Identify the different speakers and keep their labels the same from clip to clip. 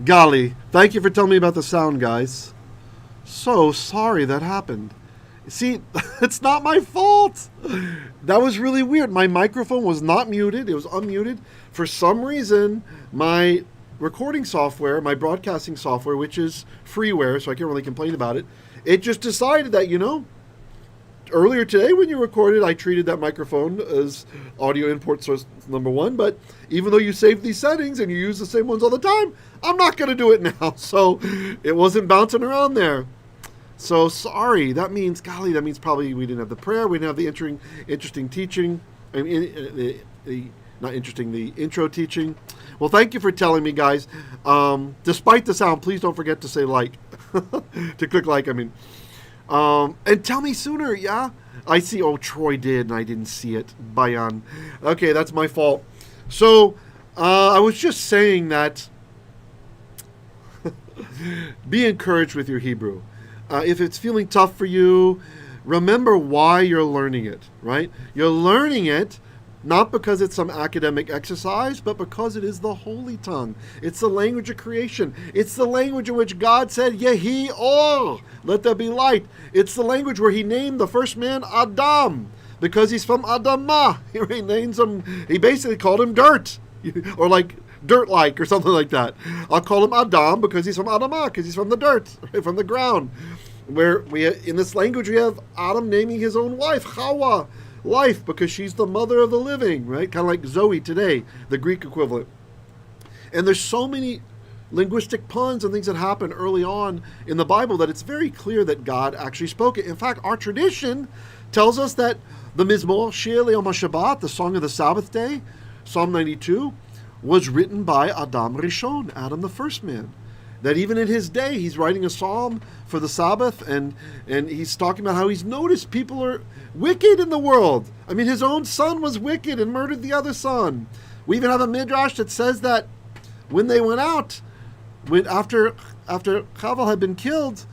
Speaker 1: Golly, thank you for telling me about the sound, guys. So sorry that happened. See, it's not my fault. That was really weird. My microphone was not muted, it was unmuted. For some reason, my recording software, my broadcasting software, which is freeware, so I can't really complain about it, it just decided that, earlier today when you recorded, I treated that microphone as audio input source number one, but even though you saved these settings and you use the same ones all the time, I'm not going to do it now. So it wasn't bouncing around there. So sorry. That means probably we didn't have the prayer. We didn't have the interesting teaching. Not interesting, the intro teaching. Well, thank you for telling me, guys. Despite the sound, please don't forget to say like. To click like, I mean. And tell me sooner, yeah? I see, Troy did, and I didn't see it. Bayan. Okay, that's my fault. So, I was just saying that be encouraged with your Hebrew. If it's feeling tough for you, remember why you're learning it, right? You're learning it not because it's some academic exercise, but because it is the holy tongue. It's the language of creation. It's the language in which God said, Yehi or, let there be light. It's the language where he named the first man Adam, because he's from Adamah. He names him, he basically called him dirt, or like dirt-like, or something like that. I'll call him Adam because he's from Adamah, because he's from the dirt, right, from the ground. Where in this language we have Adam naming his own wife, Hawa, life, because she's the mother of the living, right? Kind of like Zoe today, the Greek equivalent. And there's so many linguistic puns and things that happen early on in the Bible that it's very clear that God actually spoke it. In fact, our tradition tells us that the Mizmor Shir Le'yom HaShabbat, the song of the Sabbath day, Psalm 92, was written by Adam Rishon, Adam the first man. That even in his day, he's writing a psalm for the Sabbath, and he's talking about how he's noticed people are wicked in the world. I mean, his own son was wicked and murdered the other son. We even have a midrash that says that when they went out, after Chava had been killed,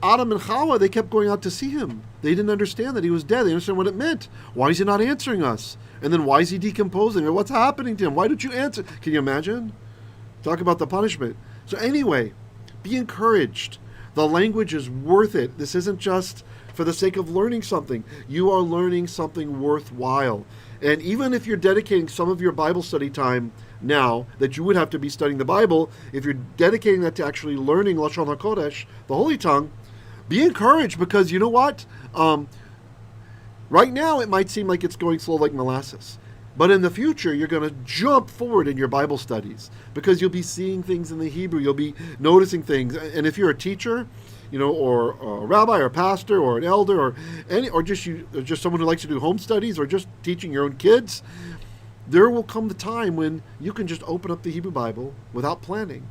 Speaker 1: Adam and Chava, they kept going out to see him. They didn't understand that he was dead. They didn't understand what it meant. Why is he not answering us? And then why is he decomposing? Or what's happening to him? Why don't you answer? Can you imagine? Talk about the punishment. So anyway, be encouraged. The language is worth it. This isn't just for the sake of learning something. You are learning something worthwhile. And even if you're dedicating some of your Bible study time now, that you would have to be studying the Bible, if you're dedicating that to actually learning Lashon HaKodesh, the Holy Tongue, be encouraged, because you know what? Right now it might seem like it's going slow like molasses. But in the future, you're going to jump forward in your Bible studies, because you'll be seeing things in the Hebrew. You'll be noticing things. And if you're a teacher, or a rabbi or a pastor or an elder or just someone who likes to do home studies or just teaching your own kids, there will come the time when you can just open up the Hebrew Bible without planning,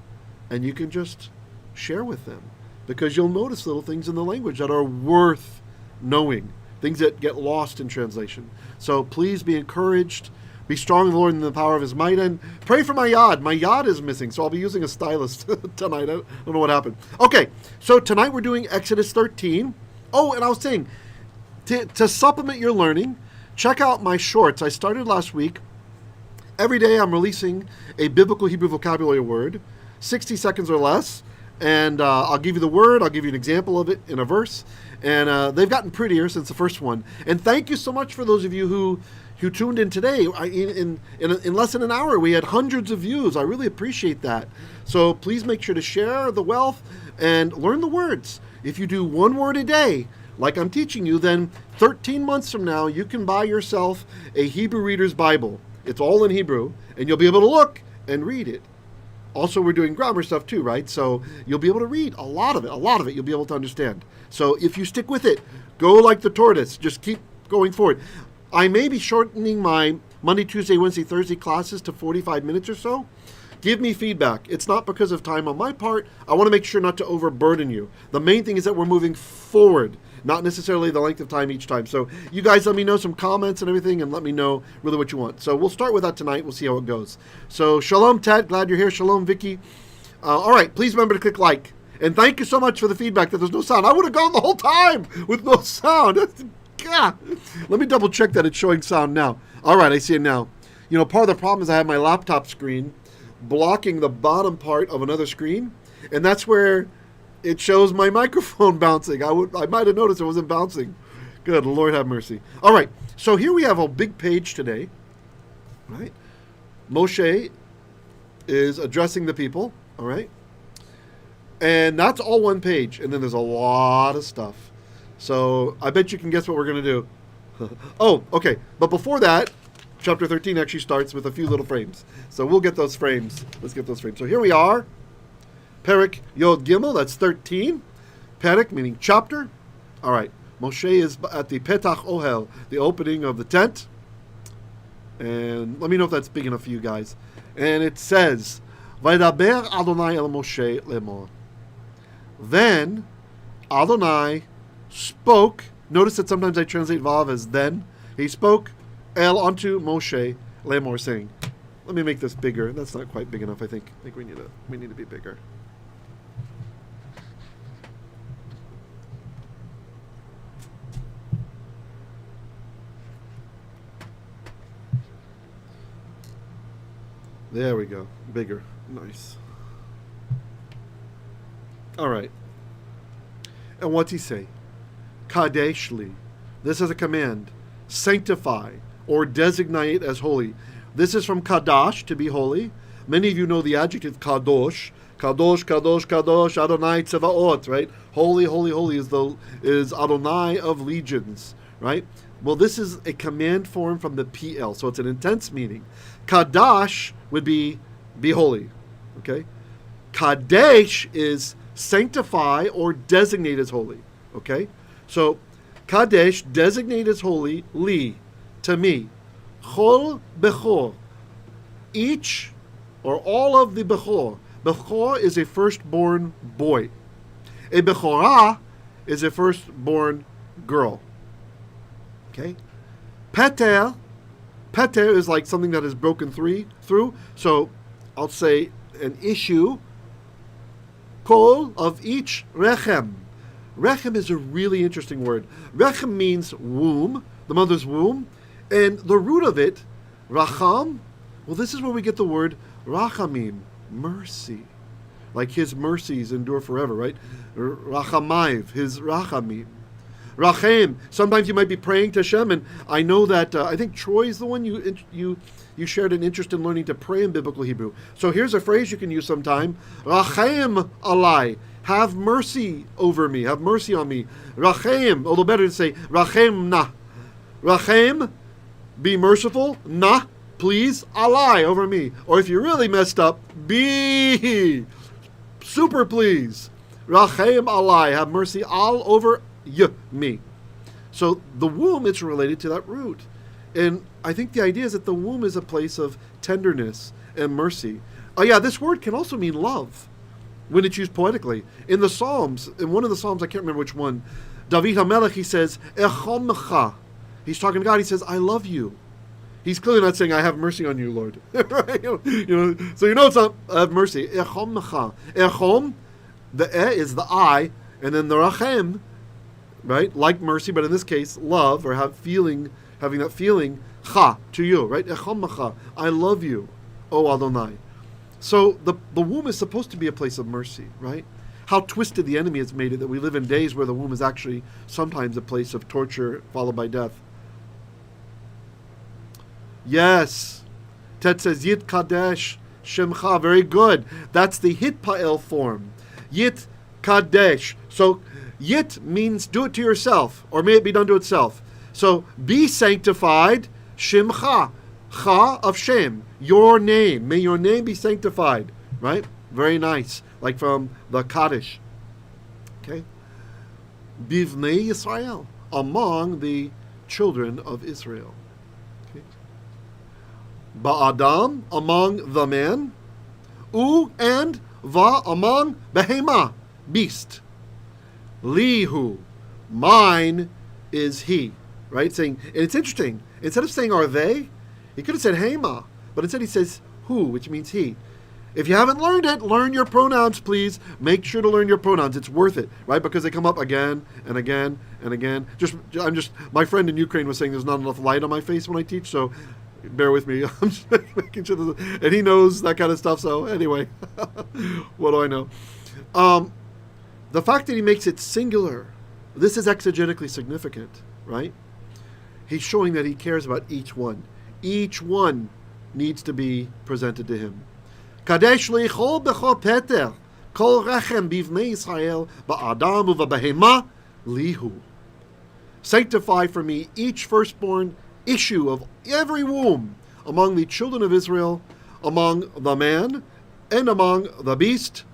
Speaker 1: and you can just share with them, because you'll notice little things in the language that are worth knowing. Things that get lost in translation. So please be encouraged. Be strong in the Lord and the power of his might. And pray for my yad. My yad is missing, so I'll be using a stylus tonight. I don't know what happened. Okay, so tonight we're doing Exodus 13. Oh, and I was saying, to supplement your learning, check out my shorts. I started last week. Every day I'm releasing a biblical Hebrew vocabulary word, 60 seconds or less. And I'll give you the word. I'll give you an example of it in a verse. And they've gotten prettier since the first one. And thank you so much for those of you who tuned in today. In less than an hour, we had hundreds of views. I really appreciate that. So please make sure to share the wealth and learn the words. If you do one word a day, like I'm teaching you, then 13 months from now, you can buy yourself a Hebrew Reader's Bible. It's all in Hebrew, and you'll be able to look and read it. Also, we're doing grammar stuff too, right? So you'll be able to read a lot of it you'll be able to understand. So if you stick with it, go like the tortoise, just keep going forward. I may be shortening my Monday, Tuesday, Wednesday, Thursday classes to 45 minutes or so. Give me feedback. It's not because of time on my part. I want to make sure not to overburden you. The main thing is that we're moving forward, not necessarily the length of time each time. So you guys let me know some comments and everything, and let me know really what you want. So we'll start with that tonight. We'll see how it goes. So shalom, Ted. Glad you're here. Shalom, Vicky. All right. Please remember to click like. And thank you so much for the feedback that there's no sound. I would have gone the whole time with no sound. God. Let me double check that it's showing sound now. All right. I see it now. Part of the problem is I have my laptop screen blocking the bottom part of another screen, and that's where it shows my microphone bouncing. I might have noticed it wasn't bouncing. Good Lord have mercy. All right, so here we have a big page today, right? Moshe is addressing the people, all right? And that's all one page, and then there's a lot of stuff. So I bet you can guess what we're going to do. Oh, okay, but before that, chapter 13 actually starts with a few little frames. So we'll get those frames. Let's get those frames. So here we are. Perek Yod Gimel, that's 13. Perek, meaning chapter. All right. Moshe is at the Petach Ohel, the opening of the tent. And let me know if that's big enough for you guys. And it says, Vaydaber Adonai el Moshe lemor. Then Adonai spoke. Notice that sometimes I translate Vav as then. He spoke El unto Moshe lemor, saying, let me make this bigger. That's not quite big enough, I think. I think we need to be bigger. There we go. Bigger. Nice. All right. And what's he say? Qadesh li. This is a command. Sanctify or designate as holy. This is from kadash, to be holy. Many of you know the adjective kadosh. Kadosh, kadosh, kadosh, Adonai tzevaot, right? Holy, holy, holy is Adonai of legions, right? Well, this is a command form from the Piel, so it's an intense meaning. Kadash would be holy, okay? Qadesh is sanctify or designate as holy, okay? So, Kadesh, designate as holy, li, to me. Chol bechor, each or all of the bechor. Bechor is a firstborn boy. A bechorah is a firstborn girl. Okay? Peter is like something that is broken through. So I'll say an issue. Kol of each rechem. Rechem is a really interesting word. Rechem means womb, the mother's womb. And the root of it, racham, well, this is where we get the word rachamim, mercy. Like his mercies endure forever, right? Rachamayv, his rachamim. Rechem, sometimes you might be praying to Hashem, and I know that, I think Troy is the one you shared an interest in learning to pray in biblical Hebrew. So here's a phrase you can use sometime. Rachem alai, have mercy over me, have mercy on me. Rachem, although better to say, rachem na. Rachem, be merciful, na, please, alai, over me. Or if you really messed up, be super please. Rachem alai, have mercy all over me. So the womb, it's related to that root. And I think the idea is that the womb is a place of tenderness and mercy. Oh yeah, this word can also mean love when it's used poetically. In the Psalms, in one of the Psalms, I can't remember which one, David HaMelech, he says, Echomcha. He's talking to God, he says, I love you. He's clearly not saying, I have mercy on you, Lord. Right? So you know it's not, I have mercy. Echomcha. Echom, the is the I, and then the rachem, right? Like mercy, but in this case, love, or having that feeling, cha, to you, right? Echomcha, I love you, O Adonai. So the womb is supposed to be a place of mercy, right? How twisted the enemy has made it that we live in days where the womb is actually sometimes a place of torture followed by death. Yes. Tet says, Yit Kadesh Shemcha. Very good. That's the Hitpael form. Yit Kadesh. So, Yit means do it to yourself, or may it be done to itself. So, be sanctified, Shemcha. Cha of Shem, your name. May your name be sanctified. Right? Very nice. Like from the qadesh. Okay? Bivnei Yisrael. Among the children of Israel. Okay? Ba'adam, among the man. U, and va, among behema, beast. Lihu, mine is he. Right? Saying, and it's interesting. Instead of saying are they, he could have said hema, but instead he says who, which means he. If you haven't learned it, learn your pronouns, please. Make sure to learn your pronouns. It's worth it, right? Because they come up again and again and again. My friend in Ukraine was saying there's not enough light on my face when I teach, so Bear with me. I'm just making sure and he knows that kind of stuff. So anyway, what do I know? The fact that he makes it singular, this is exegetically significant, right? He's showing that he cares about each one. Each one needs to be presented to him. Qadesh lichol b'chol peter, kol rechem bivnei Yisrael ba'adam u'v'behema lihu. Sanctify for me each firstborn issue of every womb among the children of Israel, among the man and among the beast.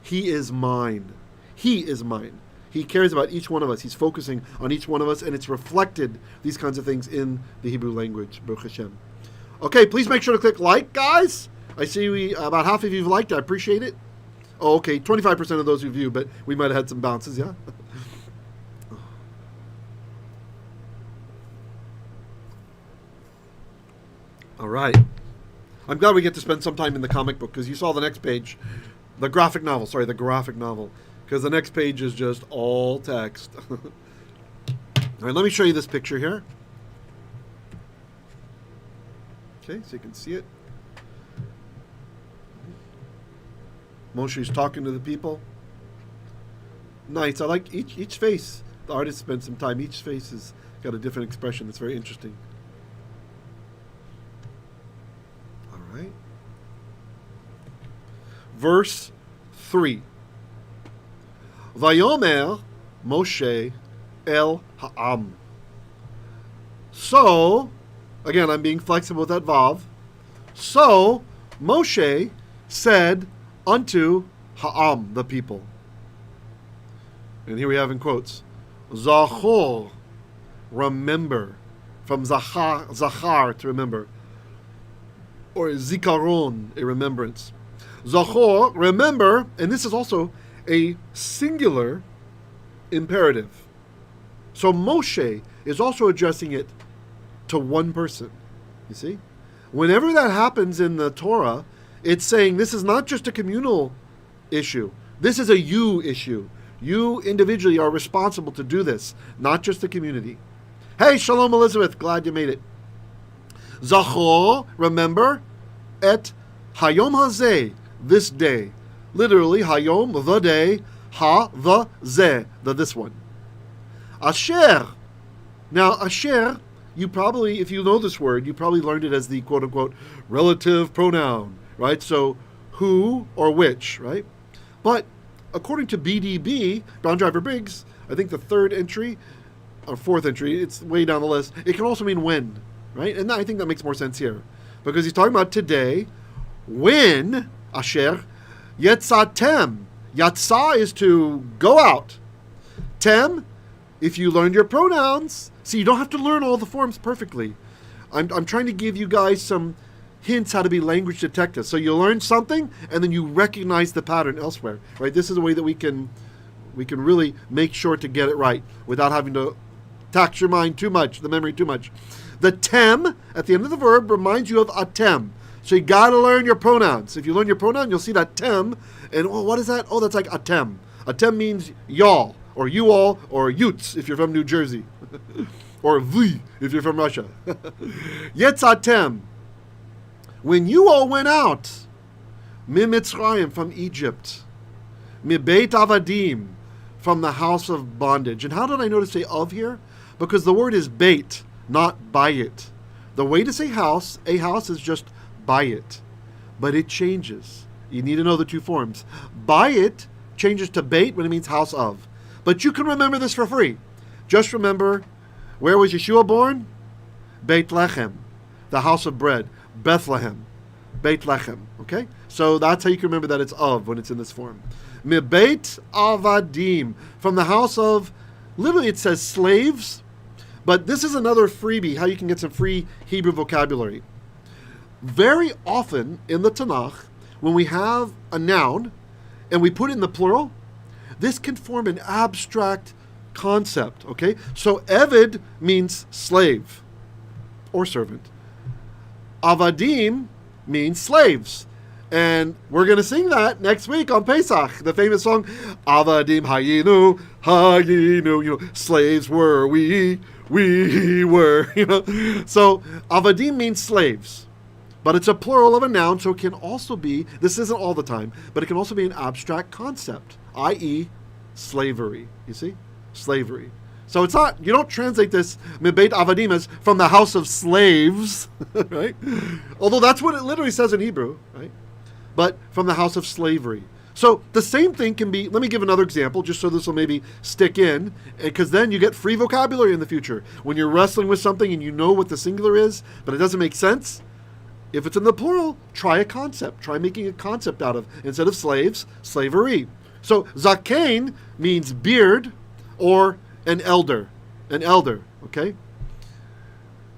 Speaker 1: He is mine. He is mine. He cares about each one of us. He's focusing on each one of us, and it's reflected, these kinds of things, in the Hebrew language. Baruch Hashem. Okay, please make sure to click like, guys. I see about half of you have liked. I appreciate it. Oh, okay, 25% of those who view, but we might have had some bounces, yeah? All right. I'm glad we get to spend some time in the comic book, because you saw the next page, the graphic novel, because the next page is just all text. All right, let me show you this picture here. Okay, so you can see it. Moshe's talking to the people. Nice. I like each face. The artist spent some time. Each face has got a different expression. It's very interesting. All right. Verse 3. Vayomer Moshe el ha'am. So, again, I'm being flexible with that vav. So, Moshe said unto ha'am, the people. And here we have in quotes, zakor, remember, from zakar, to remember, or zikaron, a remembrance. Zakor, remember, and this is also a singular imperative. So Moshe is also addressing it to one person. You see? Whenever that happens in the Torah, it's saying this is not just a communal issue. This is a you issue. You individually are responsible to do this, not just the community. Hey, Shalom Elizabeth, glad you made it. Zachor, remember, et hayom hazeh, this day. Literally, hayom, the day, the zeh, the this one. Asher. Now, asher, you probably, if you know this word, you probably learned it as the quote-unquote relative pronoun, right? So, who or which, right? But according to BDB, Brown Driver Briggs, I think the third entry, or fourth entry, it's way down the list, it can also mean when, right? And I think that makes more sense here. Because he's talking about today, when, asher, yetsatem. Yatsa is to go out. Tem, if you learn your pronouns. See, you don't have to learn all the forms perfectly. I'm trying to give you guys some hints how to be language detectives. So you learn something, and then you recognize the pattern elsewhere, right? This is a way that we can really make sure to get it right without having to tax your mind too much, the memory too much. The tem at the end of the verb reminds you of atem. So you got to learn your pronouns. If you learn your pronoun, you'll see that tem. And what is that? Oh, that's like atem. Atem means y'all, or you all, or yutz if you're from New Jersey, or vi if you're from Russia. Yetsatem. When you all went out, mimitzrayim, from Egypt, mibeyt avadiym, from the house of bondage. And how did I know to say of here? Because the word is beit, not bayit. The way to say house, a house, is just bayit. But it changes. You need to know the two forms. Bayit changes to beit when it means house of. But you can remember this for free. Just remember, where was Yeshua born? Beit Lechem, the house of bread. Bethlehem, Beit Lechem. Okay? So that's how you can remember that it's of when it's in this form. Mibeyt avadiym, from the house of, literally it says slaves, but this is another freebie, how you can get some free Hebrew vocabulary. Very often in the Tanakh, when we have a noun and we put it in the plural, this can form an abstract concept, okay? So eved means slave or servant. Avadiym means slaves. And we're going to sing that next week on Pesach, the famous song, avadiym hayinu, hayinu, slaves were we were, So avadim means slaves, but it's a plural of a noun, so it can also be, this isn't all the time, but it can also be an abstract concept, i.e. slavery, you see? Slavery. So it's not, you don't translate this mibeyt avadiym as from the house of slaves, right? Although that's what it literally says in Hebrew, right? But from the house of slavery. So the same thing can be, let me give another example, just so this will maybe stick in, because then you get free vocabulary in the future. When you're wrestling with something and you know what the singular is, but it doesn't make sense, if it's in the plural, try a concept. Try making a concept out of, instead of slaves, slavery. So zaken means beard or an elder, okay?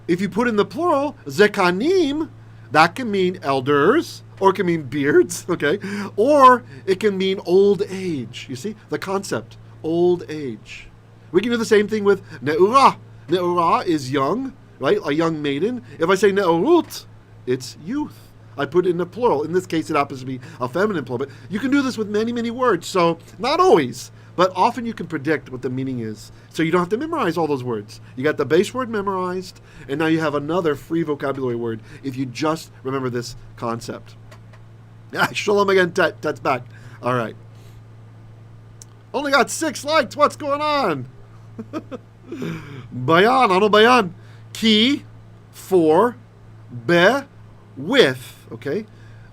Speaker 1: If you put in the plural, zekanim, that can mean elders, or it can mean beards, okay? Or it can mean old age. You see, the concept, old age. We can do the same thing with ne'urah. Ne'urah is young, right? A young maiden. If I say ne'urut, it's youth. I put it in the plural. In this case, it happens to be a feminine plural. But you can do this with many, many words. So not always, but often you can predict what the meaning is. So you don't have to memorize all those words. You got the base word memorized, and now you have another free vocabulary word if you just remember this concept. Shalom again, Tet's back. All right. Only got 6 likes. What's going on? Bayan, ano bayan? Ki, for, be, with. Okay.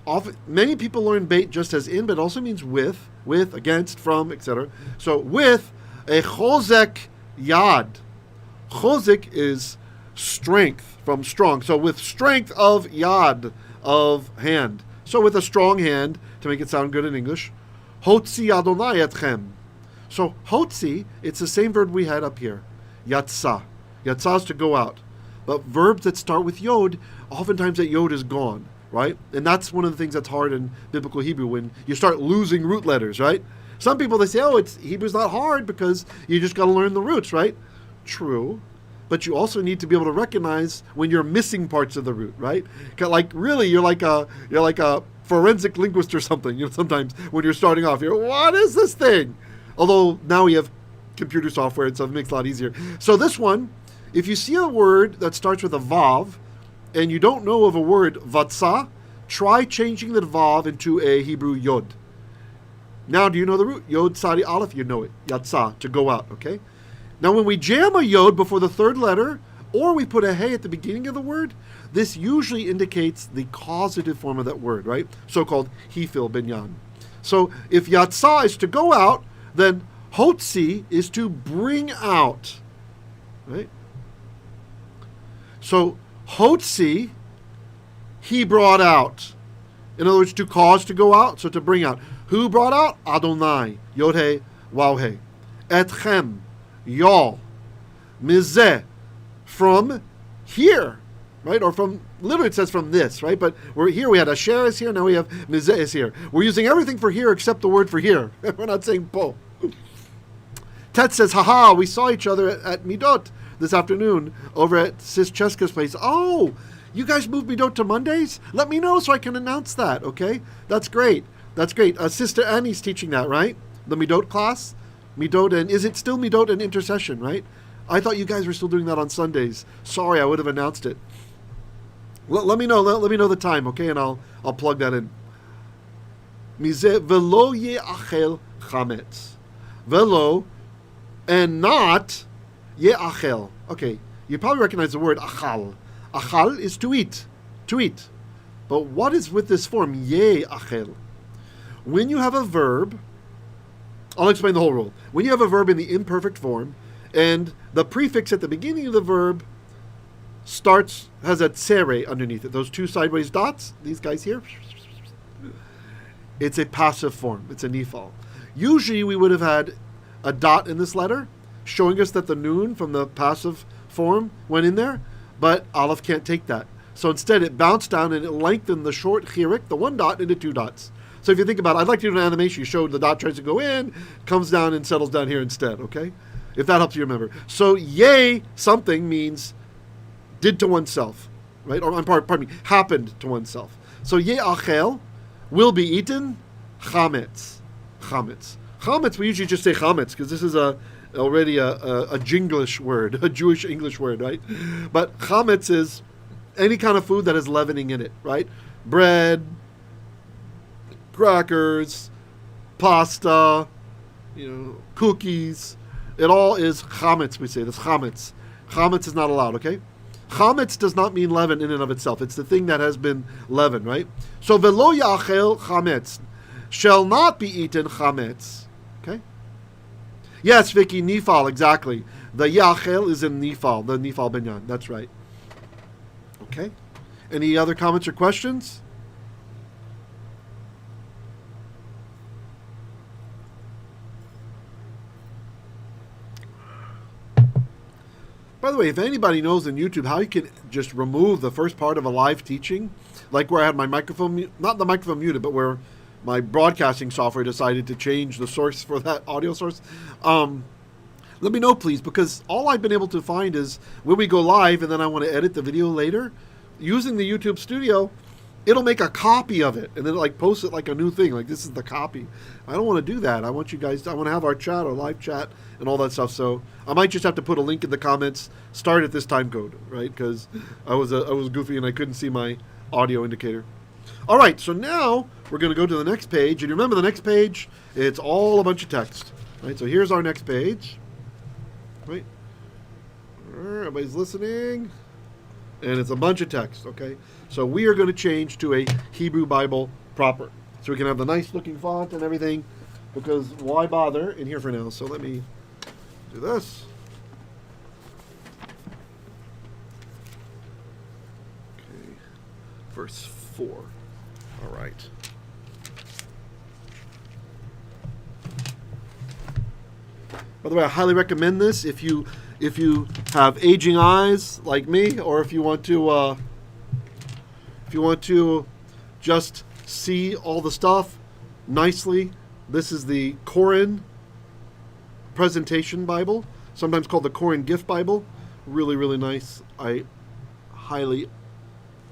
Speaker 1: Often, many people learn beit just as in, but it also means with, against, from, etc. So with a chozek yad. Chozek is strength, from strong. So with strength of yad, of hand. So with a strong hand, to make it sound good in English, hotsiy Adonai rechem. So hotsiy, it's the same verb we had up here, yatsa. Yatsa is to go out. But verbs that start with yod, oftentimes that yod is gone, right? And that's one of the things that's hard in biblical Hebrew, when you start losing root letters, right? Some people, they say, Hebrew's not hard because you just got to learn the roots, right? True. But you also need to be able to recognize when you're missing parts of the root, right? Like really, you're like a forensic linguist or something. Sometimes when you're starting off, what is this thing? Although now we have computer software, and so it makes it a lot easier. So this one, if you see a word that starts with a vav, and you don't know of a word vatsa, try changing the vav into a Hebrew yod. Now, do you know the root? Yod sadi aleph, you know it. Yatsa, to go out, okay? Now, when we jam a yod before the third letter, or we put a hey at the beginning of the word, this usually indicates the causative form of that word, right? So-called Hifil binyan. So if yatsa is to go out, then hotsiy is to bring out, right? So hotsiy, he brought out. In other words, to cause to go out, so to bring out. Who brought out? Adonai, yod-hey, waw-hey. Etchem, y'all. Mizeh, from here, right? Or from, literally it says from this, right? But we're here, we had asher is here, now we have mizeh is here. We're using everything for here except the word for here. We're not saying po. Tet says, haha, we saw each other at Midot this afternoon over at Sis Cheska's place. Oh, you guys moved Midot to Mondays? Let me know so I can announce that, okay? That's great. That's great. Sister Annie's teaching that, right? The Midot class? Midot, and is it still Midot and intercession, right? I thought you guys were still doing that on Sundays. Sorry, I would have announced it. Let me know. Let me know the time, okay? And I'll plug that in. Mizeh velo yeacel chametz. Velo, and not yeacel. Okay, you probably recognize the word achal. Achal is to eat. To eat. But what is with this form, yeacel? When you have a verb, I'll explain the whole rule. When you have a verb in the imperfect form, and the prefix at the beginning of the verb has a tsere underneath it, those two sideways dots, these guys here, it's a passive form. It's a niphal. Usually we would have had a dot in this letter, showing us that the noon from the passive form went in there, but Aleph can't take that. So instead it bounced down and it lengthened the short chirik, the one dot, into two dots. So if you think about it, I'd like to do an animation. You showed the dot tries to go in, comes down and settles down here instead, okay? If that helps you remember. So yay something means did to oneself, right? Or pardon me, happened to oneself. So yeacel, will be eaten, chametz. Chametz. Chametz, we usually just say chametz because this is already a Jinglish word, a Jewish English word, right? But chametz is any kind of food that has leavening in it, right? Bread, crackers, pasta, cookies. It all is chametz, we say. That's chametz. Chametz is not allowed, okay? Chametz does not mean leaven in and of itself. It's the thing that has been leavened, right? So, velo yeacel chametz, shall not be eaten chametz, okay? Yes, Vicky, niphal, exactly. The yeacel is in niphal, the niphal binyan. That's right. Okay? Any other comments or questions? By the way, if anybody knows on YouTube how you can just remove the first part of a live teaching, like where I had my microphone, not the microphone muted, but where my broadcasting software decided to change the source for that audio source, let me know, please, because all I've been able to find is when we go live and then I want to edit the video later, using the YouTube Studio, it'll make a copy of it and then post it like a new thing, like this is the copy. I don't want to do that. I want you guys, I want to have our chat, our live chat, and all that stuff. So I might just have to put a link in the comments, start at this time code, right? Because I was goofy and I couldn't see my audio indicator. All right, so now we're going to go to the next page. And you remember the next page, it's all a bunch of text, right? So here's our next page, right? Everybody's listening. And it's a bunch of text, okay? So we are going to change to a Hebrew Bible proper. So we can have the nice looking font and everything, because why bother in here for now? So let me do this. Okay, verse 4. All right. By the way, I highly recommend this if you have aging eyes like me, or if you want to just see all the stuff nicely. This is the Koren Presentation Bible, sometimes called the Koren Gift Bible. Really, really nice. I highly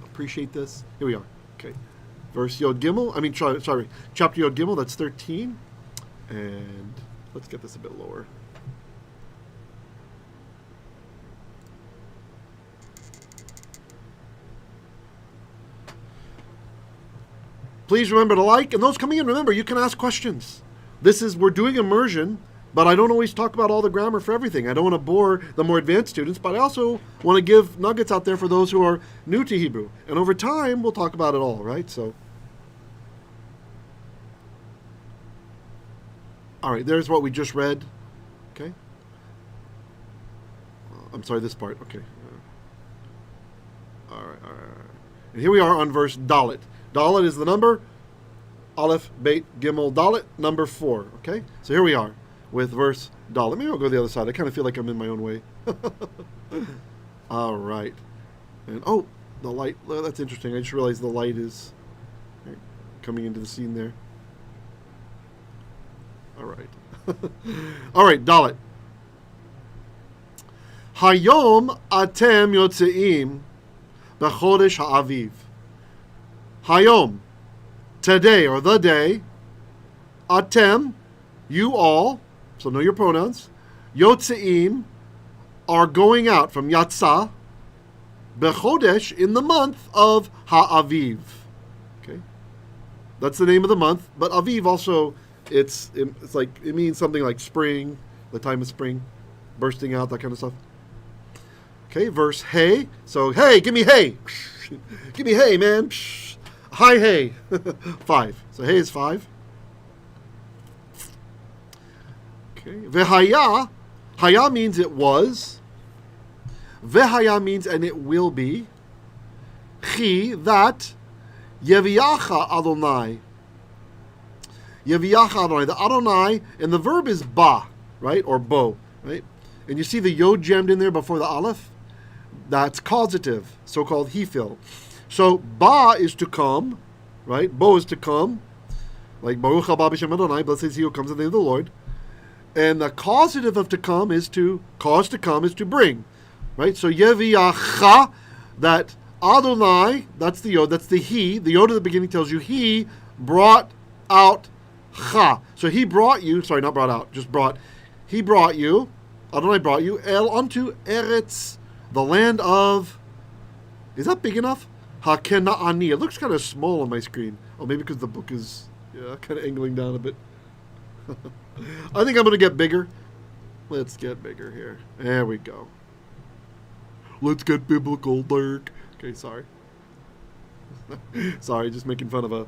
Speaker 1: appreciate this. Here we are. Okay, verse Yod Gimel. Sorry, chapter Yod Gimel. That's 13, and let's get this a bit lower. Please remember to like, and those coming in, remember, you can ask questions. We're doing immersion, but I don't always talk about all the grammar for everything. I don't want to bore the more advanced students, but I also want to give nuggets out there for those who are new to Hebrew. And over time, we'll talk about it all, right? So, all right, there's what we just read, okay? I'm sorry, this part, okay. All right. And here we are on verse Dalet. Dalet is the number, Aleph, Beit, Gimel, Dalet, number 4. Okay? So here we are with verse Dalet. Maybe I'll go to the other side. I kind of feel like I'm in my own way. All right. And, the light. That's interesting. I just realized the light is coming into the scene there. All right. All right, Dalet. Hayom atem yotzeim b'chodesh ha'aviv. Hayom, today or the day, atem, you all, so know your pronouns, yotzeim, are going out from yatsa, bechodesh, in the month of ha'aviv. Okay, that's the name of the month, but aviv also, it's like, it means something like spring, the time of spring, bursting out, that kind of stuff. Okay, verse hey, so hey, give me hey, give me hey, man. Hi, hey. 5. So hey is 5. Okay. Vehaya. Haya means it was. Vehaya means and it will be. Chi, that. Yeviyakha Adonai. Yeviyakha Adonai. The Adonai, and the verb is ba, right? Or bo, right? And you see the yod jammed in there before the aleph? That's causative, so-called Hifil. So, ba is to come, right? Bo is to come. Like, Baruch haba b'shem Adonai, blessed is he who comes in the name of the Lord. And the causative of to come is to, cause to come is to bring, right? So, yeviyakha, that Adonai, that's the yod, that's the he. The yod at the beginning tells you he brought out cha. So he brought you, sorry, not brought out, just brought. He brought you, Adonai brought you, el unto Eretz, the land of, is that big enough? Ha-kena'ani. It looks kind of small on my screen. Oh, maybe because the book is kind of angling down a bit. I think I'm going to get bigger. Let's get bigger here. There we go. Let's get biblical, Dirk. Okay, sorry. Sorry, just making fun of a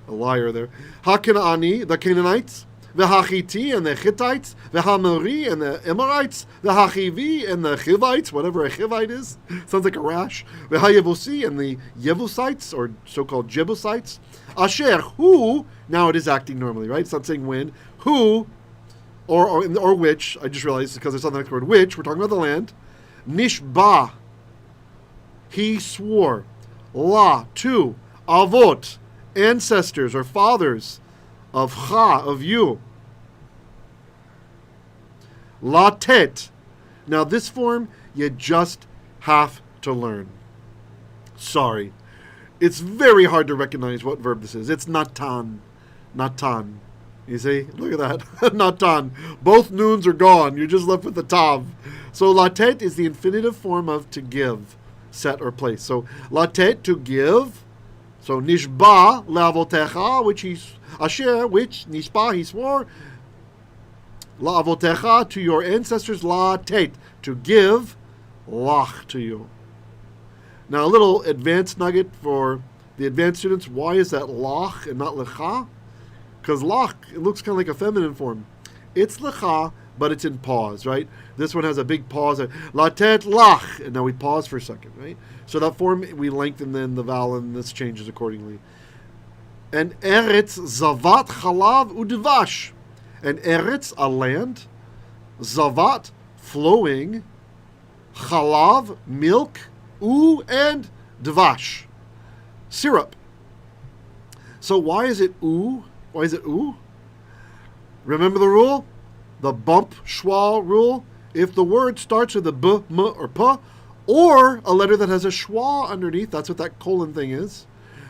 Speaker 1: liar there. Ha-kena'ani, the Canaanites. The Hachiti and the Hittites, the Hamori and the Emorites, the Hachivi and the Hivites, whatever a Hivite is, sounds like a rash. The Hayevusi and the Yevusites, or so-called Jebusites. Asher, who, now it is acting normally, right? It's not saying when. Who, or which, I just realized because it's on the next word, which, we're talking about the land. Nishba, he swore. La, to, avot, ancestors or fathers. Of cha, of you. Latet. Now this form, you just have to learn. Sorry. It's very hard to recognize what verb this is. It's natan. Natan. You see? Look at that. Natan. Both noons are gone. You're just left with the tav. So latet is the infinitive form of to give, set or place. So latet, to give. So nishba le'avotecha, which he's asher, which nishba, he swore, la'avotecha, to your ancestors, latet, to give, lach, to you. Now a little advanced nugget for the advanced students. Why is that lach and not lecha? Because lach, it looks kind of like a feminine form. It's lecha, but it's in pause, right? This one has a big pause. Latet lach. And now we pause for a second, right? So that form, we lengthen then the vowel, and this changes accordingly. And eretz zavat chalav udevash. And eretz, a land. Zavat, flowing. Chalav, milk. And devash, syrup. So why is it Why is it Remember the rule? The bump schwa rule. If the word starts with a b, m, or p, or a letter that has a schwa underneath, that's what that colon thing is,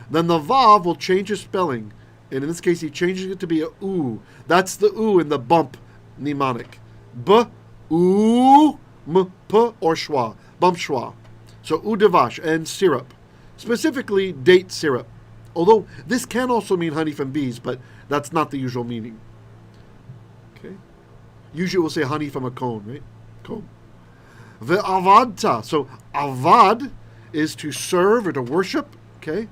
Speaker 1: then the vav will change its spelling. And in this case, he changes it to be a u. That's the u in the bump mnemonic. B, u, m, p, or schwa. Bump schwa. So udevash and syrup. Specifically, date syrup. Although this can also mean honey from bees, but that's not the usual meaning. Okay. Usually we'll say honey from a cone, right? Cone. Ve'avadta. So avad is to serve or to worship. Okay.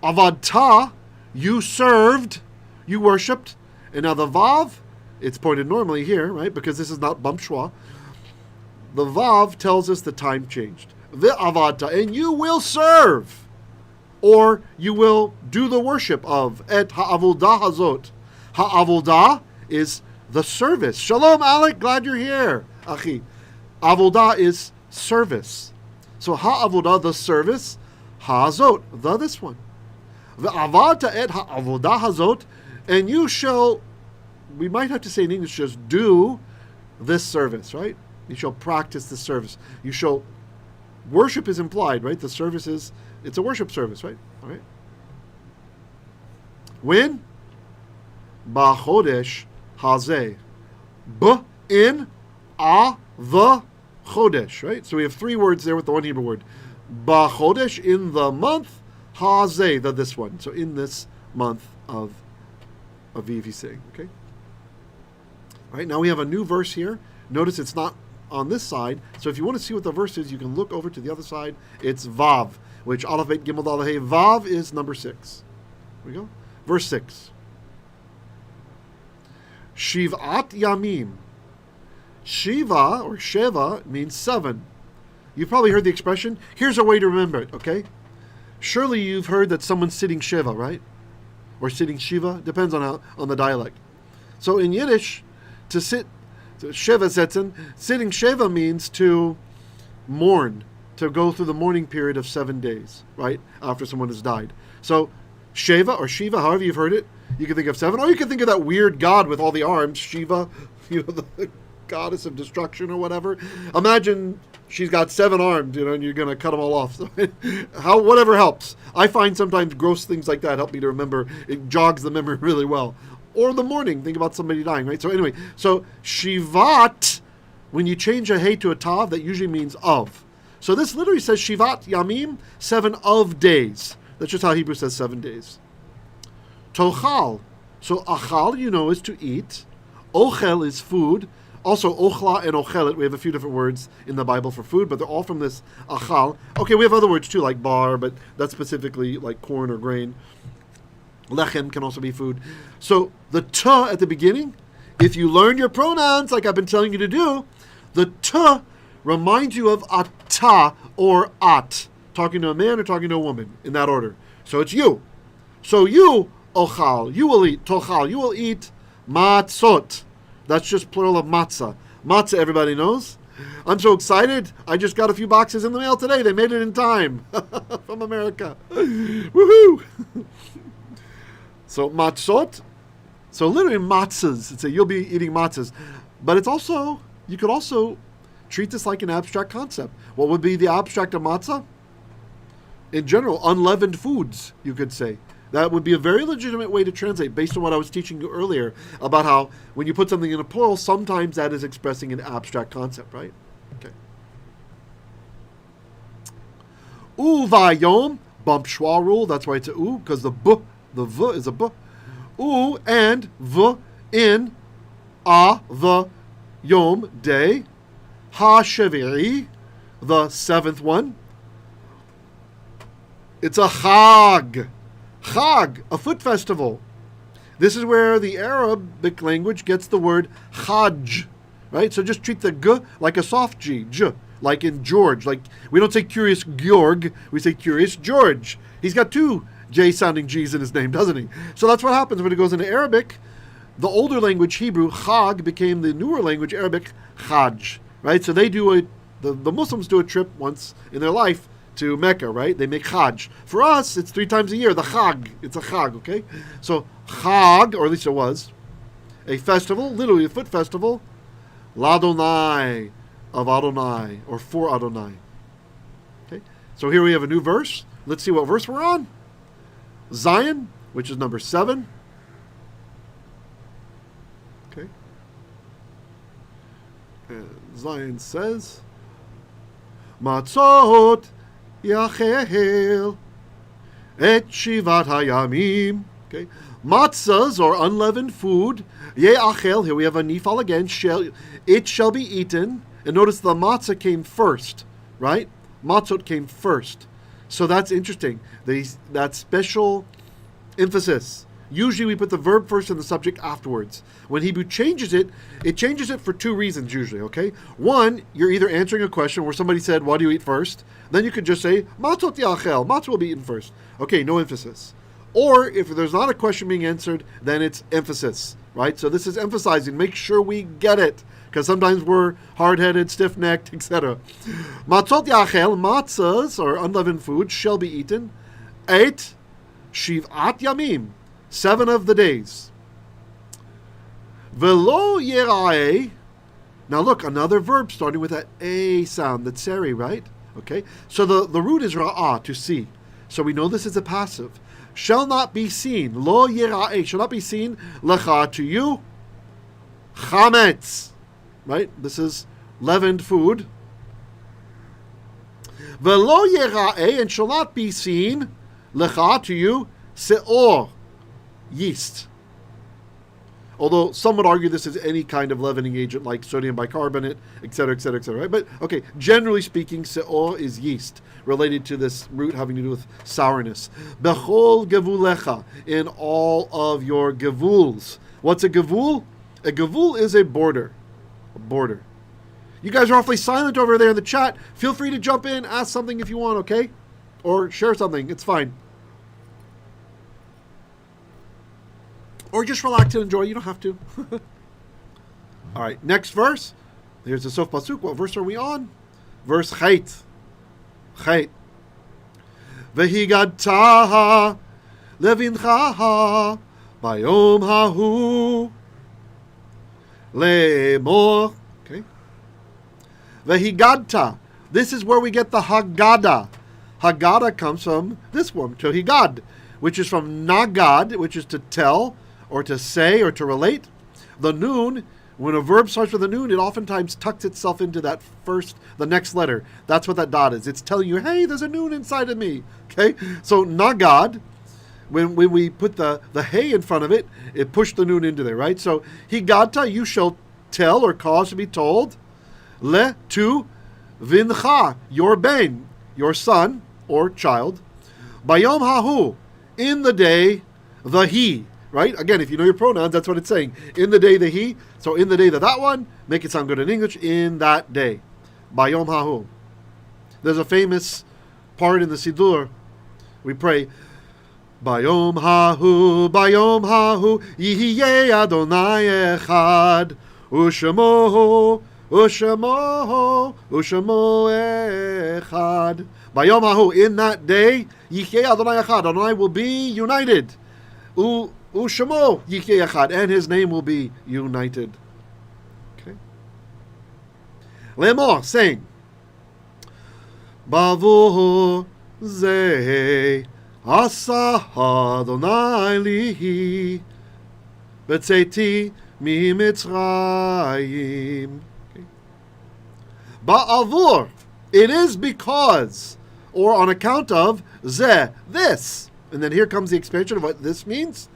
Speaker 1: Avadta, you served, you worshipped. And now the vav, it's pointed normally here, right? Because this is not bump schwa. The vav tells us the time changed. Ve'avadta, and you will serve. Or you will do the worship of et ha'avodah hazot. Ha'avodah is the service. Shalom, Alec, glad you're here. Achi. Avodah is service. So ha'avodah, the service. Hazot, this one. Ve'avadta et ha'avodah hazot. And you shall, we might have to say in English, just do this service, right? You shall practice the service. You shall, worship is implied, right? The service is, it's a worship service, right? All right. When? Ba'chodesh hazeh. In the chodesh, right? So we have three words there with the one Hebrew word. Ba'chodesh, in the month. Hazeh, this one. So in this month of Aviv, he's saying, okay? All right, now we have a new verse here. Notice it's not on this side. So if you want to see what the verse is, you can look over to the other side. It's Vav, which Aleph, Bet, Gimel, Dal, Hey. Vav is number 6. Here we go. Verse 6. Shivat Yamim. Shiva, or Sheva, means 7. You've probably heard the expression. Here's a way to remember it, okay? Surely you've heard that someone's sitting Sheva, right? Or sitting Shiva. Depends on the dialect. So in Yiddish, to sit, Sheva setzen, sitting Sheva means to mourn, to go through the mourning period of 7 days, right? After someone has died. So Sheva or Shiva, however you've heard it, you can think of 7. Or you can think of that weird god with all the arms, Shiva, the goddess of destruction or whatever. Imagine she's got 7 arms, and you're going to cut them all off. So whatever helps. I find sometimes gross things like that help me to remember. It jogs the memory really well. Or in the morning, think about somebody dying, right? So anyway, so shivat, when you change a hey to a tav, that usually means of. So this literally says shivat yamim, 7 of days. That's just how Hebrew says 7 days. Tochal. So achal, is to eat. Ochel is food. Also, ochla and ochelet, we have a few different words in the Bible for food, but they're all from this achal. Okay, we have other words too, like bar, but that's specifically like corn or grain. Lechem can also be food. So the ta at the beginning, if you learn your pronouns like I've been telling you to do, the ta reminds you of ata or at, talking to a man or talking to a woman, in that order. So it's you. So you, ochal, you will eat. Tochal, you will eat matzot. That's just plural of matzah. Matzah, everybody knows. I'm so excited. I just got a few boxes in the mail today. They made it in time from America. Woohoo! So matzot. So literally matzahs. It's you'll be eating matzahs. But it's also, you could also treat this like an abstract concept. What would be the abstract of matzah? In general, unleavened foods, you could say. That would be a very legitimate way to translate based on what I was teaching you earlier about how when you put something in a plural, sometimes that is expressing an abstract concept, right? Okay. Uvayom, bump schwa rule, that's why it's a u, because the v is a b. U and v in the yom day. Ha sheviri, the 7th one. It's a chag. Chag, a foot festival. This is where the Arabic language gets the word hajj, right? So just treat the g like a soft g, like in George. Like we don't say curious Georg, we say curious George. He's got 2 J-sounding G's in his name, doesn't he? So that's what happens when it goes into Arabic. The older language, Hebrew, chag, became the newer language, Arabic, hajj, right? So they do the Muslims do a trip once in their life to Mecca, right? They make Hajj. For us, it's 3 times a year, the Chag. It's a Chag, okay? So Chag, or at least it was, a festival, literally a foot festival, l'Adonai, of Adonai, or for Adonai. Okay? So here we have a new verse. Let's see what verse we're on. Zion, which is number 7. Okay? And Zion says, Matzot yachel et shivat hayamim. Okay, matzahs or unleavened food. Yeacel. Here we have a niphal again. It shall be eaten. And notice the matzah came first, right? Matzot came first. So that's interesting. That special emphasis. Usually we put the verb first and the subject afterwards. When Hebrew changes it changes it for 2 reasons usually, okay? One, you're either answering a question where somebody said, what do you eat first? Then you could just say, matzot yachel, matzah will be eaten first. Okay, no emphasis. Or if there's not a question being answered, then it's emphasis, right? So this is emphasizing, make sure we get it, because sometimes we're hard-headed, stiff-necked, etc. Matzot yachel, matzahs, or unleavened food, shall be eaten. 8, shivat yamim, 7 of the days. Velo yeraeh. Now look, another verb starting with that a sound, the tsere, right? Okay, so the root is ra'ah, to see. So we know this is a passive. Shall not be seen. Lo yeraeh, shall not be seen. Lakhe, to you. Chametz, right? This is leavened food. Velo yeraeh, and shall not be seen. Lakhe, to you. Seor, yeast. Although some would argue this is any kind of leavening agent like sodium bicarbonate, etc., etc., etc., right? But okay, generally speaking, seor is yeast, related to this root having to do with sourness. Bechol gevulecha, in all of your gevuls. What's a gevul? A gevul is a border. A border. You guys are awfully silent over there in the chat. Feel free to jump in, ask something if you want, okay? Or share something, it's fine. Or just relax and enjoy. You don't have to. All right, next verse. Here's the Sof Pasuk. What verse are we on? Verse Chait. Chait. Vehigadeta levincha bayom hahu lemor. Okay. Vehigadeta. This is where we get the Haggadah. Haggadah comes from this one, to higad, which is from nagad, which is to tell, or to say, or to relate. The noun, when a verb starts with a noun, it oftentimes tucks itself into the next letter. That's what that dot is. It's telling you, hey, there's a noun inside of me. Okay? So nagad, when we put the hey in front of it, it pushed the noun into there, right? So higata, you shall tell or cause to be told. Le, to, vincha, your ben, your son or child. Bayom hahu, in the day, the he, right? Again, if you know your pronouns, that's what it's saying. In the day, the he. So in the day, that one, make it sound good in English, in that day. Bayom hahu. There's a famous part in the Siddur. We pray, Bayom hahu, Yihyeh Adonai echad, Ushemo echad. Bayom hahu, in that day, Yihyeh Adonai echad, Adonai will be united. Ushemo Yihyeh echad, and his name will be united. Okay. Lemor, saying, Bavu ze asa Adonai li betzeti mi Mitzrayim. Ba'avur, it is because, or on account of, ze, this. And then here comes the expansion of what this means.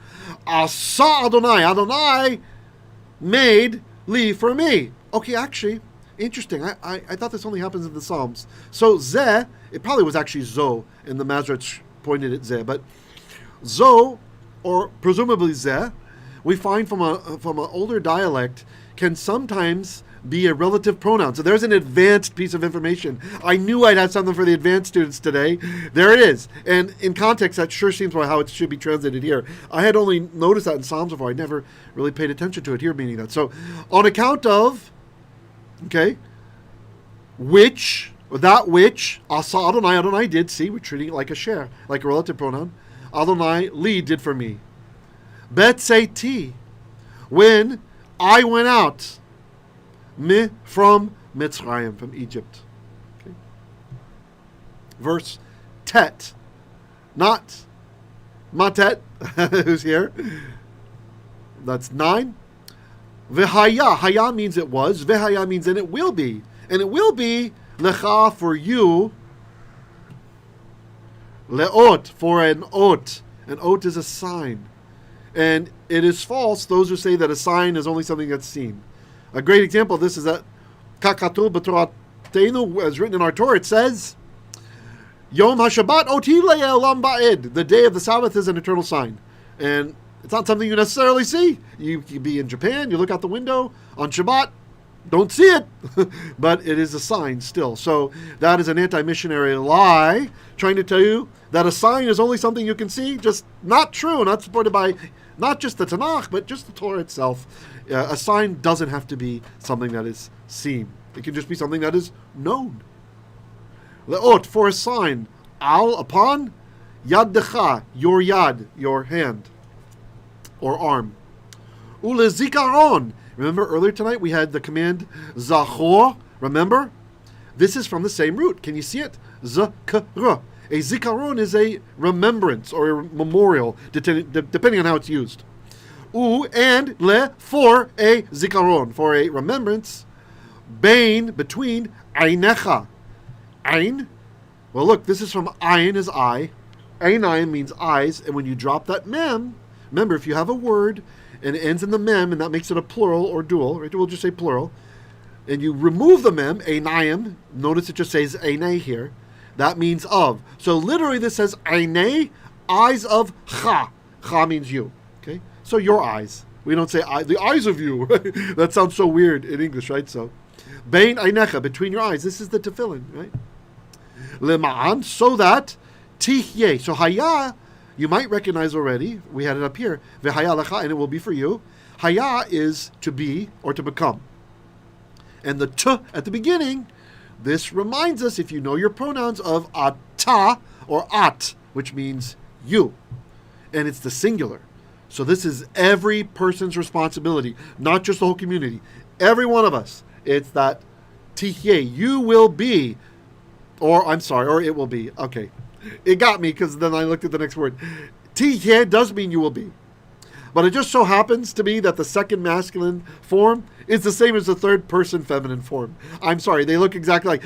Speaker 1: Asa Adonai, Adonai made li for me. Okay, actually, interesting. I thought this only happens in the Psalms. So ze, it probably was actually zo, and the Mazrach pointed at ze, but zo, or presumably ze, we find from an older dialect, can sometimes be a relative pronoun. So there's an advanced piece of information. I knew I'd have something for the advanced students today. There it is. And in context, that sure seems how it should be translated here. I had only noticed that in Psalms before. I never really paid attention to it here, meaning that. So on account of, okay, which, or that which, Asa Adonai, Adonai did, see, we're treating it like a share, like a relative pronoun. Adonai, li, did for me. Betzeti, when I went out, from Mitzrayim, from Egypt. Okay. Verse tet, not matet, who's here. That's 9. Vehaya, haya means it was. Vehaya means and it will be. And it will be lecha for you. Leot, for an ot. An ot is a sign. And it is false, those who say that a sign is only something that's seen. A great example of this is that Kakatu B'Toratenu, as written in our Torah, it says, Yom HaShabbat Oti Le'elam Ba'ed. The day of the Sabbath is an eternal sign. And it's not something you necessarily see. You could be in Japan, you look out the window on Shabbat, don't see it. But it is a sign still. So that is an anti-missionary lie, trying to tell you that a sign is only something you can see. Just not true, not supported by not just the Tanakh, but just the Torah itself. A sign doesn't have to be something that is seen. It can just be something that is known. Le'ot, for a sign. Al, upon. Yaddecha, your yad, your hand. Or arm. Ulezikaron. Remember earlier tonight we had the command zakor. Remember? This is from the same root. Can you see it? Zakor. A zikaron is a remembrance or a memorial, depending on how it's used. And le, for a zikaron, for a remembrance. Bain, between, einecha. Ein, well look, this is from ayin is eye. Einayim means eyes, and when you drop that mem, remember if you have a word and it ends in the mem, and that makes it a plural or dual, right? We'll just say plural. And you remove the mem, einayim, notice it just says einay here. That means of. So literally this says einay, eyes of cha. Cha means you. Okay? So your eyes. We don't say the eyes of you. Right? That sounds so weird in English, right? So, bein einecha, between your eyes. This is the tefillin, right? Lema'an, so that tihyeh. So haya, you might recognize already. We had it up here. Vehaya lecha, and it will be for you. Haya is to be or to become. And the t at the beginning, this reminds us, if you know your pronouns, of ata or at, which means you. And it's the singular. So this is every person's responsibility, not just the whole community. Every one of us. It's that tihyeh, you will be Or, I'm sorry, or it will be. Okay. It got me because then I looked at the next word. Tiye does mean you will be. But it just so happens to be that the second masculine form is the same as the third person feminine form. I'm sorry, they look exactly like.